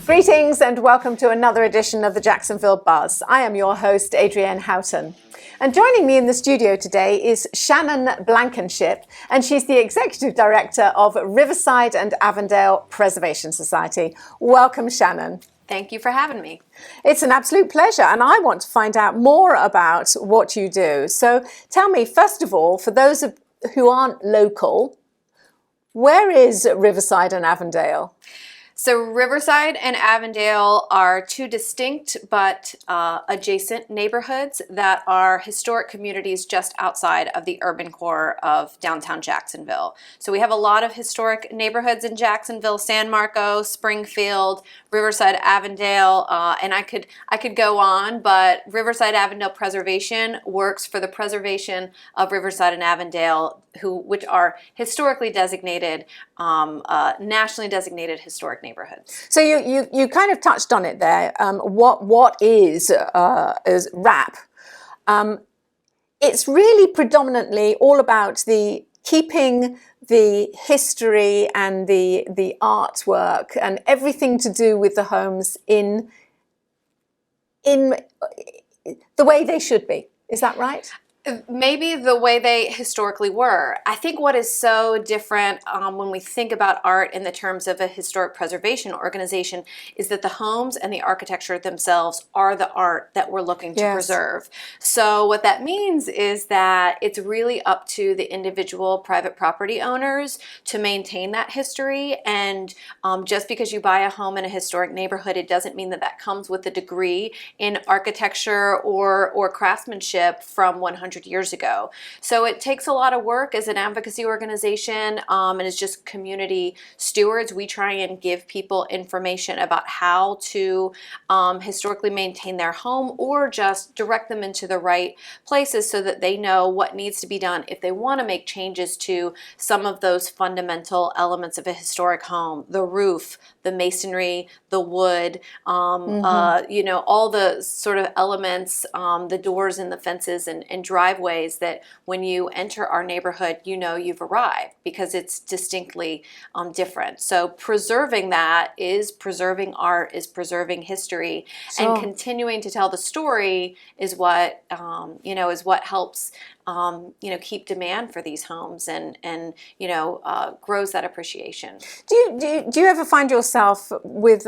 Greetings and welcome to another edition of the Jacksonville Buzz. I am your host, Adrienne Houghton. And joining me in the studio today is Shannon Blankinship, and she's the Executive Director of Riverside and Avondale Preservation Society. Welcome, Shannon. Thank you for having me. It's an absolute pleasure, and I want to find out more about what you do. So tell me, first of all, for those who aren't local, where is Riverside and Avondale? So Riverside and Avondale are two distinct but adjacent neighborhoods that are historic communities just outside of the urban core of downtown Jacksonville. So we have a lot of historic neighborhoods in Jacksonville: San Marcos, Springfield, Riverside, Avondale, and I could go on, but Riverside Avondale Preservation works for the preservation of Riverside and Avondale, which are historically designated, nationally designated historic neighborhoods. So you kind of touched on it there. What is RAP? It's really predominantly all about the keeping the history and the artwork and everything to do with the homes in the way they should be. Is that right? Maybe the way they historically were. I think what is so different when we think about art in the terms of a historic preservation organization is that the homes and the architecture themselves are the art that we're looking to preserve. So what that means is that it's really up to the individual private property owners to maintain that history. And just because you buy a home in a historic neighborhood, it doesn't mean that that comes with a degree in architecture or craftsmanship from 100 years ago. So it takes a lot of work as an advocacy organization, and as just community stewards. We try and give people information about how to historically maintain their home, or just direct them into the right places so that they know what needs to be done if they want to make changes to some of those fundamental elements of a historic home: the roof, the masonry, the wood, all the sort of elements, the doors and the fences and driveways that when you enter our neighborhood, you know you've arrived because it's distinctly different. So preserving that is preserving art, is preserving history, and continuing to tell the story is what helps keep demand for these homes and grows that appreciation. Do you ever find yourself with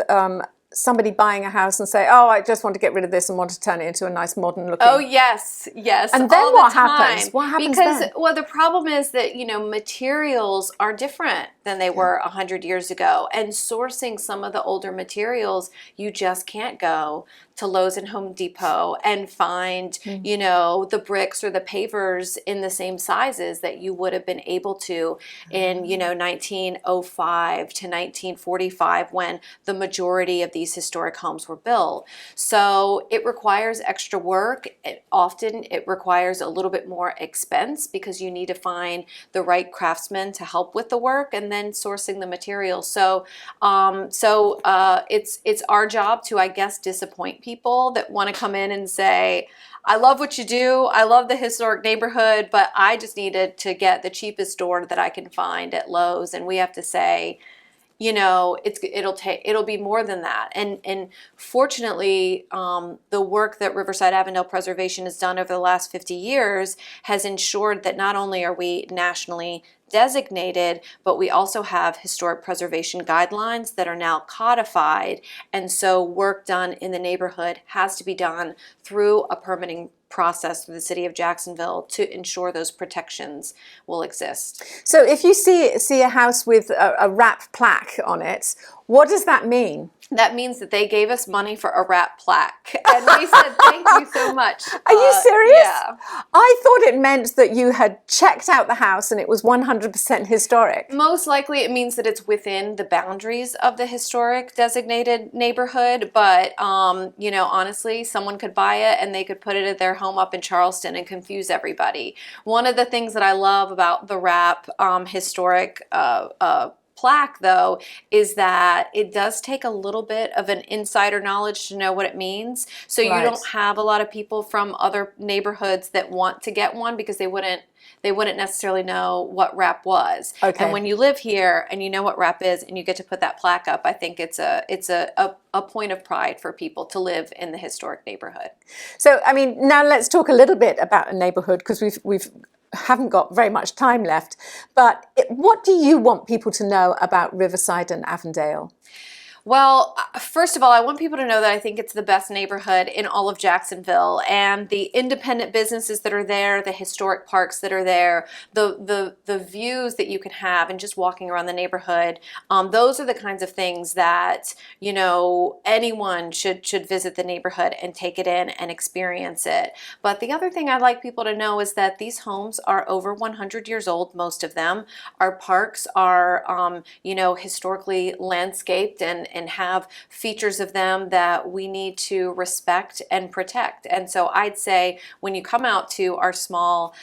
somebody buying a house and say, "Oh, I just want to get rid of this and want to turn it into a nice modern looking"? Oh yes. And then what happens? What happens then? Well, the problem is that materials are different than they were 100 years ago, and sourcing some of the older materials, you just can't go to Lowe's and Home Depot and find the bricks or the pavers in the same sizes that you would have been able to in 1905 to 1945 when the majority of these historic homes were built. So it requires extra work. Often it requires a little bit more expense because you need to find the right craftsmen to help with the work, and then sourcing the materials. So it's our job to, I guess, disappoint people that want to come in and say, "I love what you do. I love the historic neighborhood, but I just needed to get the cheapest door that I can find at Lowe's." And we have to say, it'll be more than that. And fortunately, the work that Riverside Avondale Preservation has done over the last 50 years has ensured that not only are we nationally designated, but we also have historic preservation guidelines that are now codified. And so work done in the neighborhood has to be done through a permitting process through the city of Jacksonville to ensure those protections will exist. So if you see a house with a RAP plaque on it, what does that mean? That means that they gave us money for a RAP plaque. And we said, "Thank you so much." Are you serious? Yeah. I thought it meant that you had checked out the house and it was 100% historic. Most likely it means that it's within the boundaries of the historic designated neighborhood. But, honestly, someone could buy it and they could put it at their home up in Charleston and confuse everybody. One of the things that I love about the RAP historic plaque, though, is that it does take a little bit of an insider knowledge to know what it means. So you don't have a lot of people from other neighborhoods that want to get one because they wouldn't necessarily know what wrap was. Okay. And when you live here and you know what wrap is and you get to put that plaque up, I think it's a point of pride for people to live in the historic neighborhood. So, I mean, now let's talk a little bit about a neighborhood, because we haven't got very much time left. But what do you want people to know about Riverside and Avondale? Well, first of all, I want people to know that I think it's the best neighborhood in all of Jacksonville, and the independent businesses that are there, the historic parks that are there, the views that you can have, and just walking around the neighborhood. Those are the kinds of things that, you know, anyone should visit the neighborhood and take it in and experience it. But the other thing I'd like people to know is that these homes are over 100 years old, most of them. Our parks are, you know, historically landscaped and have features of them that we need to respect and protect. And so I'd say when you come out to our small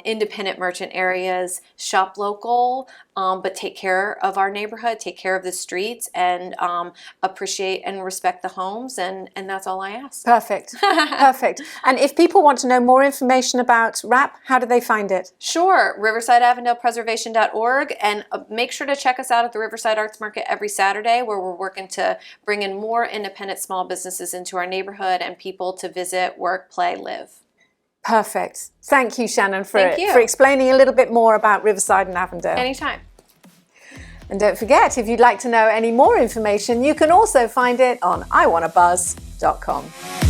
independent merchant areas, shop local, but take care of our neighborhood, take care of the streets, and appreciate and respect the homes, and that's all I ask. Perfect. Perfect. And if people want to know more information about WRAP, how do they find it? Sure, riversideavondalepreservation.org, and make sure to check us out at the Riverside Arts Market every Saturday, where we're working to bring in more independent small businesses into our neighborhood and people to visit, work, play, live. Perfect. Thank you, Shannon, for explaining a little bit more about Riverside and Avondale. Anytime. And don't forget, if you'd like to know any more information, you can also find it on iwannabuzz.com.